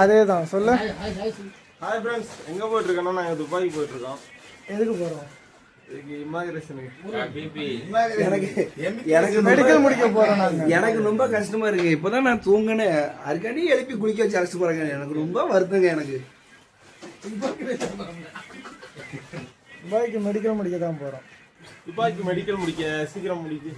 அதே தான் சொல்லு. ஹாய் ஃப்ரெண்ட்ஸ், எங்கே போயிட்டுருக்கோன்னா நாங்கள் துபாய்க்கு போயிட்டுருக்கோம். எதுக்கு போகிறோம்? எனக்கு மெடிக்கல் முடிக்க போகிறோம் நாங்கள். எனக்கு ரொம்ப கஷ்டமா இருக்கு. இப்போதான் நான் தூங்கினேன். அதுக்காண்டி எழுப்பி குளிக்க வச்சு அழைச்சிட்டு போறாங்க. எனக்கு ரொம்ப வருத்தங்க. எனக்கு துபாய்க்கு மெடிக்கல் முடிக்க தான் போகிறோம். துபாய்க்கு மெடிக்கல் முடிக்க சீக்கிரம் முடிக்கு.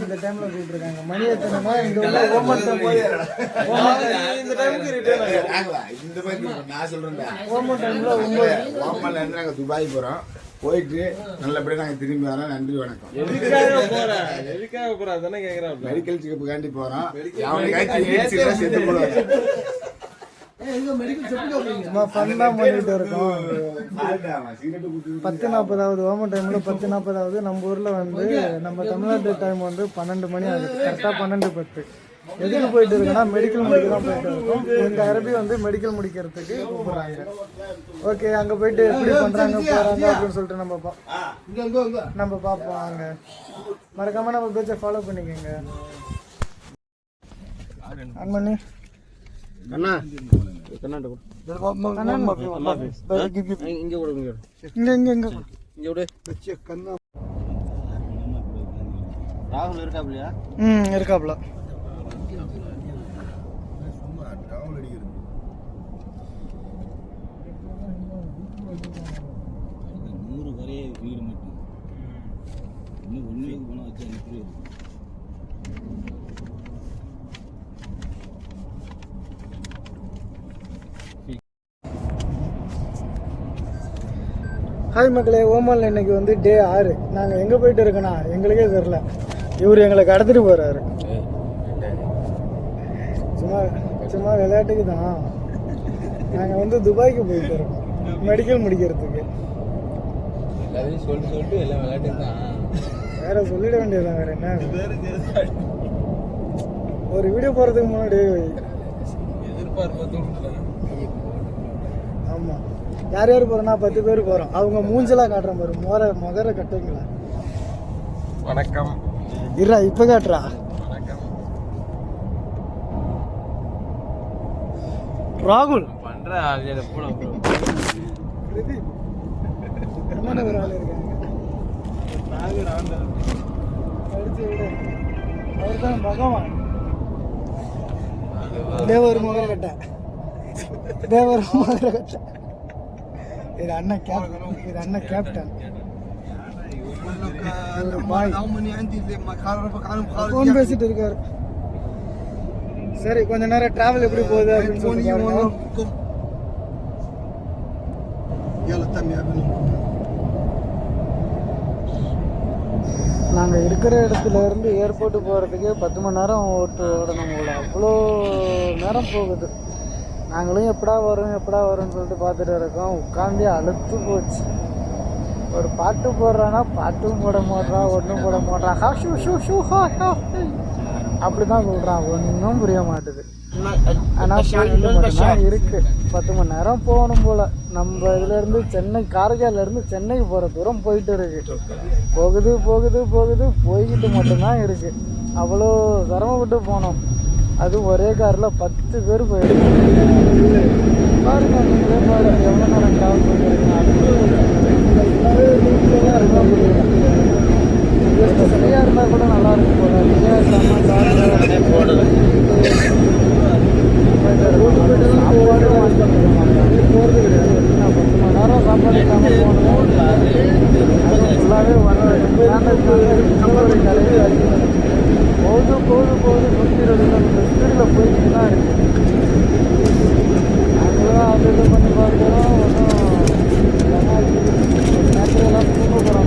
இந்த டைம்ல கூப்பிட்டுருக்காங்க. மணி எத்தனைனா இங்க உள்ள இந்த டைமுக்கு ரிட்டர்ன் நான் சொல்றேன். ஓமன் டைம்ல ஓமன்ல இருந்து நாங்க துபாய் போறோம். போயிட்டு நல்லபடியா நாங்க திரும்பி வரோம். நன்றி, வணக்கம். எதுக்காக போற அதானே கேக்குறேன். மெடிக்கல் செக்கப் காண்டி போறோம். செத்து போடுவாங்க. சும்மா ஃபன்னா பண்ணிட்டு இருக்கோம். 10:40 ஓமன் டைம்ல 10:40. நம்ம ஊர்ல வந்து நம்ம தமிழ்நாட்டு டைம் வந்து 12 மணி ஆகுது. கரெக்டா 12:10. எதுக்கு போயிட்டு இருக்கோம்னா மெடிக்கல் முடிக்க தான் போயிட்டு இருக்கோம். இந்த அரபி வந்து மெடிக்கல் முடிக்கிறதுக்கு கூப்பிடுறாங்க. ஓகே, அங்க போயிட்டு எப்படி பண்றாங்க போறாங்க அப்படின்னு சொல்லிட்டு நம்ம பார்ப்போம். அங்க மறக்காம நம்ம பேச்சை ஃபாலோ பண்ணிக்கோங்க. ஆன் பண்ணி அண்ணா ராகுல் இருக்காப்லையா? இருக்காப்ல. வீடு மட்டும் இன்னும் 1 வீக் போனா வச்சு அனுப்பி. ஹாய் மக்களே, ஓமானில் இன்னைக்கு வந்து டே 6. நாங்கள் எங்கே போயிட்டு இருக்கோன்னா எங்களுக்கே தெரில. இவர் எங்களை கடத்திட்டு போகிறாரு. சும்மா சும்மா விளையாட்டுக்கு தான். நாங்கள் வந்து துபாய்க்கு போயிட்டு இருக்கோம் மெடிக்கல் முடிக்கிறதுக்கு. சொல்லிட்டு எல்லாம் விளையாட்டு தான். வேற சொல்லிட வேண்டியதுதான். வேற என்ன? ஒரு வீடியோ போகிறதுக்கு முன்னாடி எதிர்பார்ப்பு. ஆமாம், யார் யார் போகிறோன்னா 10 பேர் போகிறோம். அவங்க மூஞ்செல்லாம் காட்டுறேன் பாரு. மொகர கட்டுங்களா? வணக்கம். இருடா, இப்போ காட்டுறா. ராகுல் பண்ற என்ன ஒரு ஆள் இருக்காங்க. அடுத்து விட அவர் தான் பகவான். தேவர் மொகர கட்ட. இது அண்ணன் கேப்டன். ஃபோன் பேசிட்டு இருக்காரு. சரி, கொஞ்ச நேரம் டிராவல் எப்படி போகுது அப்படின்னு சொல்லி நாங்கள் இருக்கிற இடத்துல இருந்து ஏர்போர்ட்டு போகிறதுக்கு 10 மணி நேரம் ஓடணும் போல. அவ்வளோ நேரம் போகுது. நாங்களும் எப்படா வரும்னு சொல்லிட்டு பார்த்துட்டு இருக்கோம். உட்காந்து அழுத்து போச்சு. ஒரு பாட்டு போடுறான்னா பாட்டும் போட மாட்றா, ஒன்றும் போட மாட்றா. அப்படி தான் சொல்கிறான். ஒன்றும் புரிய மாட்டுது. ஆனால் போயிட்டு இருக்கு. 10 மணி நேரம் போகணும் போல். நம்ம இதுலேருந்து சென்னை, காரைக்கால்லேருந்து சென்னைக்கு போகிற தூரம் போயிட்டு இருக்கு. போய்கிட்டு மட்டும்தான் இருக்கு. அவ்வளோ சிரமப்பட்டு போனோம். அது ஒரே காரில் 10 பேர் போயிருக்கு. பாருங்க, நீங்களே பாருங்க எவ்வளோ நேரம் ட்ராவல் பண்ணிருக்கீங்க. சரியாக இருந்தால் கூட நல்லா இருக்கும் போல. சாப்பாடு வாங்கி போகிறது கிடையாது. 10 மணி நேரம் சாப்பாடு இல்லாமல் போகணும். அது ஃபுல்லாகவே போகுது 120 ஸ்பீடில் போயிட்டு தான் இருக்குது. நாங்களும் அது இது பண்ணி பார்க்குறோம். ஒன்றும் நேச்சுரலாக தூங்க போகிறோம்.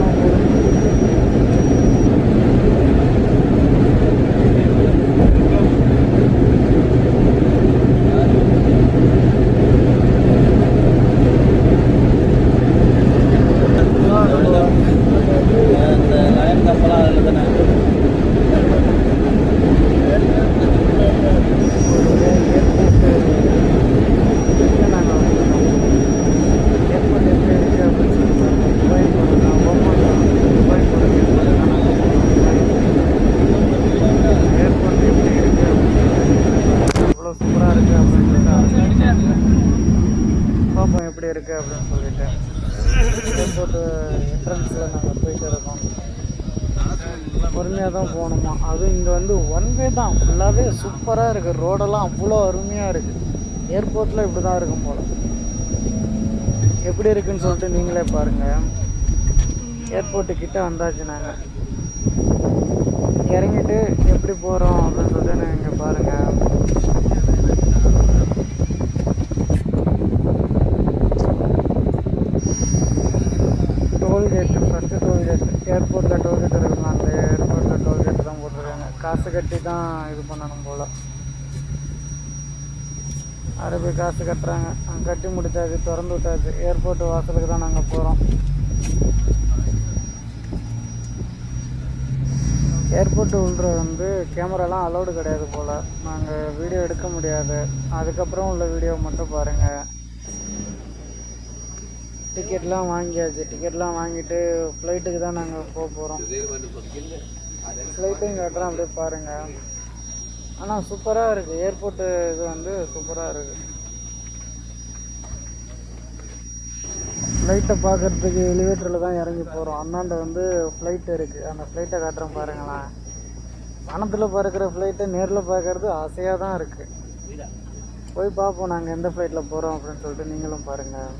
ஆமாம், அதுவும் இங்கே வந்து ஒன் வே தான், ஃபுல்லாகவே சூப்பராக இருக்குது. ரோடெல்லாம் அவ்வளோ அருமையாக இருக்குது. ஏர்போர்ட்டில் இப்படி தான் இருக்கும் போல். எப்படி இருக்குன்னு சொல்லிட்டு நீங்களே பாருங்கள். ஏர்போர்ட்டுக்கிட்ட வந்தாச்சு நாங்கள். இறங்கிட்டு எப்படி போகிறோம் அப்படின்னு சொல்லிட்டு நீங்கள் பாருங்கள். Toll gate, first toll gate. ஏர்போர்ட்டில் டோல்கேட் இருக்குங்க, அந்த ஏர்போர்ட்டில் டோல்கேட்டு தான் போட்டிருக்காங்க. காசு கட்டி தான் இது பண்ணணும் போல். அதை போய் காசு கட்டுறாங்க. கட்டி முடிச்சாச்சு, திறந்து விட்டாச்சு. ஏர்போர்ட் வாசலுக்கு தான் நாங்கள் போகிறோம். ஏர்போர்ட்டு உள்ள வந்து கேமராலாம் அலௌடு கிடையாது போல். நாங்கள் வீடியோ எடுக்க முடியாது. அதுக்கப்புறம் உள்ள வீடியோ மட்டும் பாருங்கள். டிக்கெட்லாம் வாங்கியாச்சு. டிக்கெட்லாம் வாங்கிட்டு ஃப்ளைட்டுக்கு தான் நாங்கள் போகிறோம். ஃப்ளைட்டையும் காட்டுறோம், அப்படியே பாருங்கள். ஆனால் சூப்பராக இருக்குது ஏர்போர்ட்டு. இது வந்து சூப்பராக இருக்குது. ஃப்ளைட்டை பார்க்குறதுக்கு எலிவேட்டரில் தான் இறங்கி போகிறோம். அண்ணாண்ட வந்து ஃப்ளைட் இருக்குது, அந்த ஃப்ளைட்டை காட்டுறோம் பாருங்களேன். வானத்தில் பறக்கிற ஃப்ளைட்டை நேரில் பார்க்குறது ஆசையாக தான் இருக்குது. போய் பார்ப்போம் நாங்கள் எந்த ஃப்ளைட்டில் போகிறோம் அப்படின்னு சொல்லிட்டு. நீங்களும் பாருங்கள்.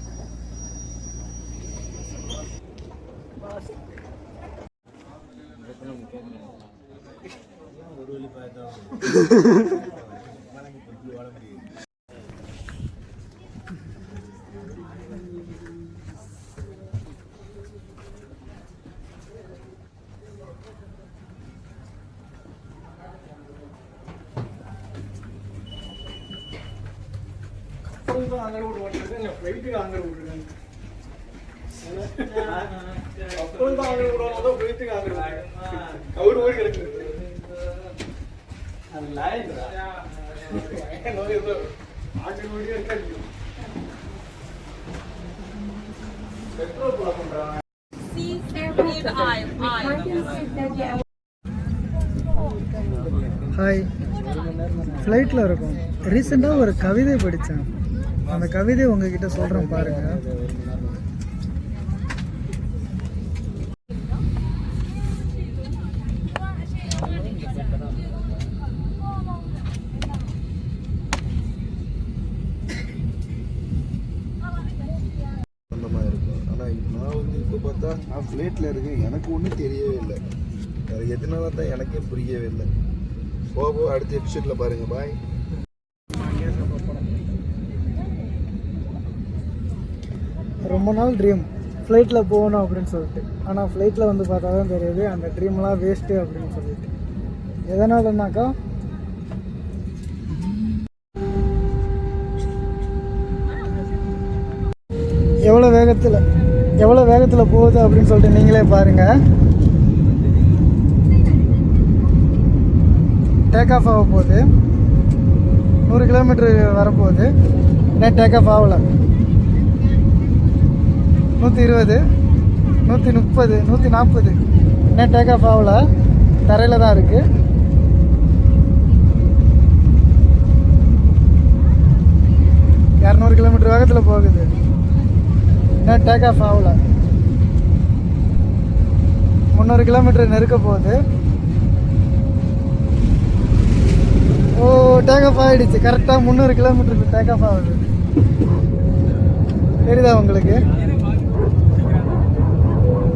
அங்கே விட்டுருக்காங்க, ஃப்ளைட்டுக்கு அங்கே விட்டுருக்காங்க. அப்போ தான் அங்கே விடுவாங்க, ஃப்ளைட்டுக்கு அங்கே விட்டுருக்காங்க. கவுடு ஓடி கிடக்கு. அது லாயங்களா ஆட்டு ஓடி இருக்காது. பெட்ரோல் போட பண்ணுறாங்க. ஹாய், ஃப்ளைட்டில் இருக்கும். ரீசெண்டாக ஒரு கவிதை படித்தேன். அந்த கவிதை உங்ககிட்ட சொல்கிறேன் பாருங்கள். அந்த மாதிரி இருக்கும். ஆனால் நான் வந்து இப்போ பார்த்தா நான் ஃப்ளைட்டில் இருக்கேன், எனக்கு ஒன்றும் தெரியவே இல்லை. அது எதனால தான் எனக்கே புரியவே இல்லை. போக அடுத்த எபிசோடில் பாருங்கள். பாய். ரொம்ப நாள் ட்ரீம் ஃப்ளைட்டில் போகணும் அப்படின்னு சொல்லிட்டு. ஆனால் ஃப்ளைட்டில் வந்து பார்த்தா தான் தெரியுது அந்த ட்ரீம்லாம் வேஸ்ட்டு அப்படின்னு சொல்லிட்டு. எதனாலனாக்கா எவ்வளோ வேகத்தில் போகுது அப்படின்னு சொல்லிட்டு நீங்களே பாருங்கள். டேக் ஆஃப் ஆக போகுது. 100 கிலோமீட்டர் வரப்போகுது. இன்னும் டேக் ஆஃப் ஆகலை. 120, 130, 140. இன்னும் டேக் ஆஃப் ஆகலை, தரையில் தான் இருக்குது. கிலோமீட்டர் வேகத்தில் போகுது. இன்னும் டேக் ஆஃப் ஆகலை. 300 கிலோமீட்டர் நெருக்க போகுது. ஓ, டேக் ஆஃப் ஆகிடுச்சு. கரெக்டாக 300 கிலோமீட்டருக்கு டேக் ஆஃப் ஆகுது. தெரியுதா உங்களுக்கு?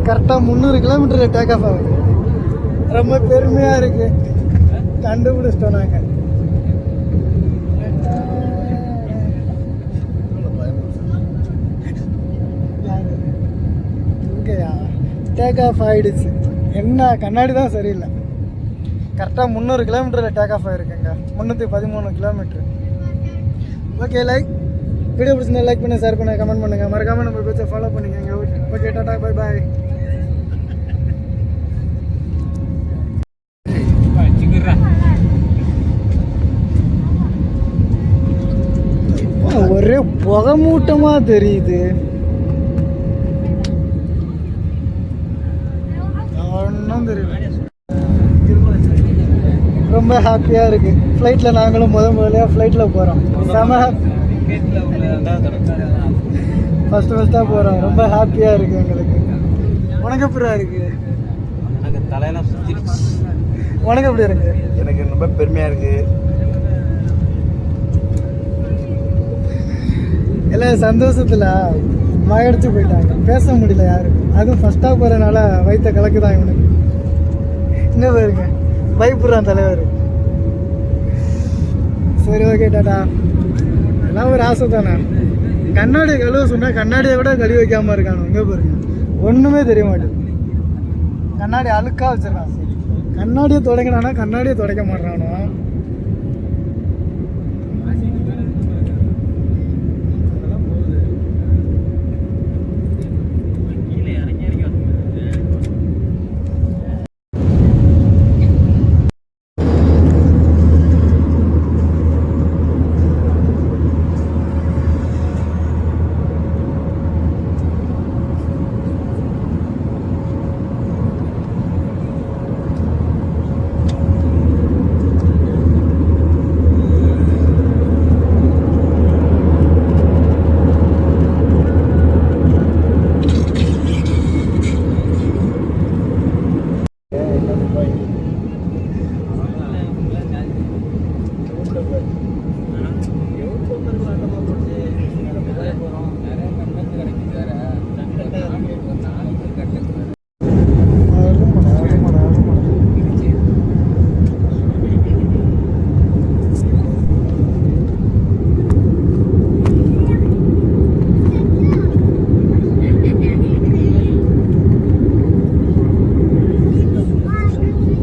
கரெக்டாக 300 கிலோமீட்டரில் டேக் ஆஃப் ஆகுது. ரொம்ப பெருமையாக இருக்குது. கண்டுபிடிச்சிட்டோம் நாங்கள். இங்கேயா டேக் ஆஃப் ஆகிடுச்சு. என்ன கண்ணாடி தான் சரியில்லை. கரெக்டாக 300 கிலோமீட்டரில் டேக் ஆஃப் ஆகிருக்குங்க. 313 கிலோமீட்ரு. ஓகே, வீடியோ பிடிச்சிருந்தா லைக் பண்ணி, ஷேர் பண்ணி, கமெண்ட் பண்ணுங்கள். மறக்காமல் நம்ம பேச்சை ஃபாலோ பண்ணிக்கோங்க. Okay, tata, bye bye. ஒரே புகை மூட்டமாக தெரியுது. ஒன்றும் தெரியல. ரொம்ப ஹாப்பியாக இருக்குது. ஃப்ளைட்டில் நாங்களும் முதலையாக ஃப்ளைட்டில் போகிறோம். செம ஃபஸ்ட்டாக போகிறோம். ரொம்ப ஹாப்பியாக இருக்குது எங்களுக்கு. உனக்கு எப்படா இருக்குது? தலையெல்லாம் சுற்றிடுச்சு. உனக்கு எப்படி இருக்கு? எனக்கு ரொம்ப பெருமையாக இருக்குது. எல்லாம் சந்தோஷத்தில் மயடிச்சு போயிட்டாங்க, பேச முடியல யாரும். அதுவும் ஃபஸ்ட்டாக போகிறனால வயிற்ற கலக்குதான் இவனுக்கு. இங்கே பாருங்க, பயப்படுறான் தலைவர். சரி, ஓகே, டாடா. எல்லாம் ஒரு ஆசை தானே. கண்ணாடியை கழுவ சொன்னால் கண்ணாடியை கூட கழுவி வைக்காமல் இருக்கானு. இங்கே பாருங்க, ஒன்றுமே தெரிய மாட்டேது. கண்ணாடி அழுக்காக வச்சிருக்கான். கண்ணாடியை துடைக்கிறானா, கண்ணாடியை துடைக்க மாட்டானோ.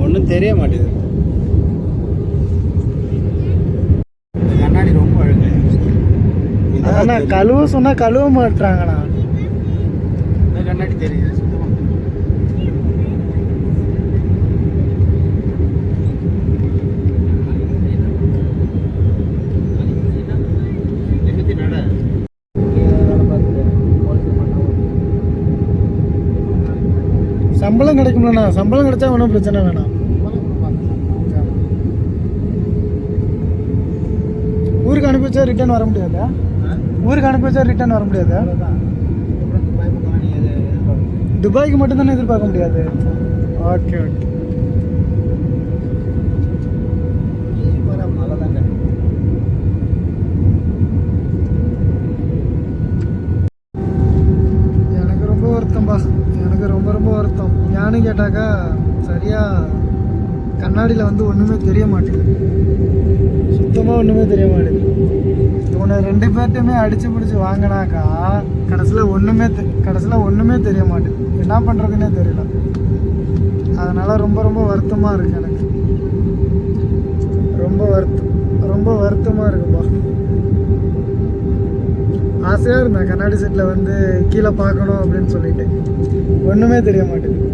ஒன்றும் தெரிய மாட்டேது. கண்ணாடி ரொம்ப அழகு. ஆனால் கழுவ சொன்னால் கழுவ மாட்டுறாங்கண்ணா. இந்த கண்ணாடி தெரியுது சுத்தமாக. சம்பளம் கிடைக்கும்லண்ணா. சம்பளம் கிடைச்சா ஒன்றும் பிரச்சனை வேணாம். ஊருக்கு அனுப்பி வச்சா ரிட்டர்ன் வர முடியாதா? ஊருக்கு அனுப்பி வச்சா ரிட்டர்ன் வர முடியாதா? துபாய்க்கு மட்டும் தானே எதிர்பார்க்க முடியாது. Okay, okay. எனக்கு ரொம்ப வருத்தம்பா, எனக்கு ரொம்ப ரொம்ப வருத்தம். ஏன்னு கேட்டாக்கா சரியாக கண்ணாடியில் வந்து ஒன்றுமே தெரிய மாட்டேங்குது. சுத்தமாக ஒன்றுமே தெரிய மாட்டேங்குது. இவனை 2 பேர்ட்டுமே அடித்து பிடிச்சி வாங்கினாக்கா கடைசியில் ஒன்றுமே தெரிய மாட்டேங்குது. என்ன பண்ணுறதுன்னே தெரியல. அதனால் ரொம்ப ரொம்ப வருத்தமாக இருக்குது எனக்கு. ரொம்ப வருத்தமாக இருக்குப்பா. ஆசையாக இருந்தேன் கண்ணாடி செட்டில் வந்து கீழே பார்க்கணும் அப்படின்னு சொல்லிட்டு. ஒன்றுமே தெரிய மாட்டேங்குது.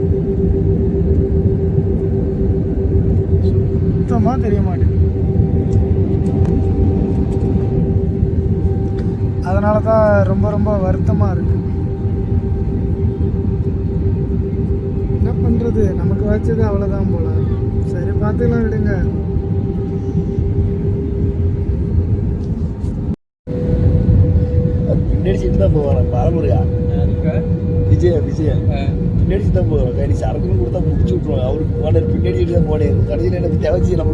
சுத்தமாக தெரிய மாட்டேங்குது. அதனால தான் ரொம்ப ரொம்ப வருத்தமாக இருக்குது. என்ன பண்ணுறது, நமக்கு வச்சது அவ்வளோதான் போல. சரி, பார்த்துக்கலாம், விடுங்க. பின்னாடி சீட்டு தான் போவான் பாலமுறையா விஜய் பின்னாடி சீட்டு தான் போவான். கை சரக்குன்னு கொடுத்தா முடிச்சு விட்ருவாங்க. அவருக்கு போனார் பின்னாடி சீட்டு தான் போனேன். கடைசியில் எனக்கு தேவைச்சு நம்ம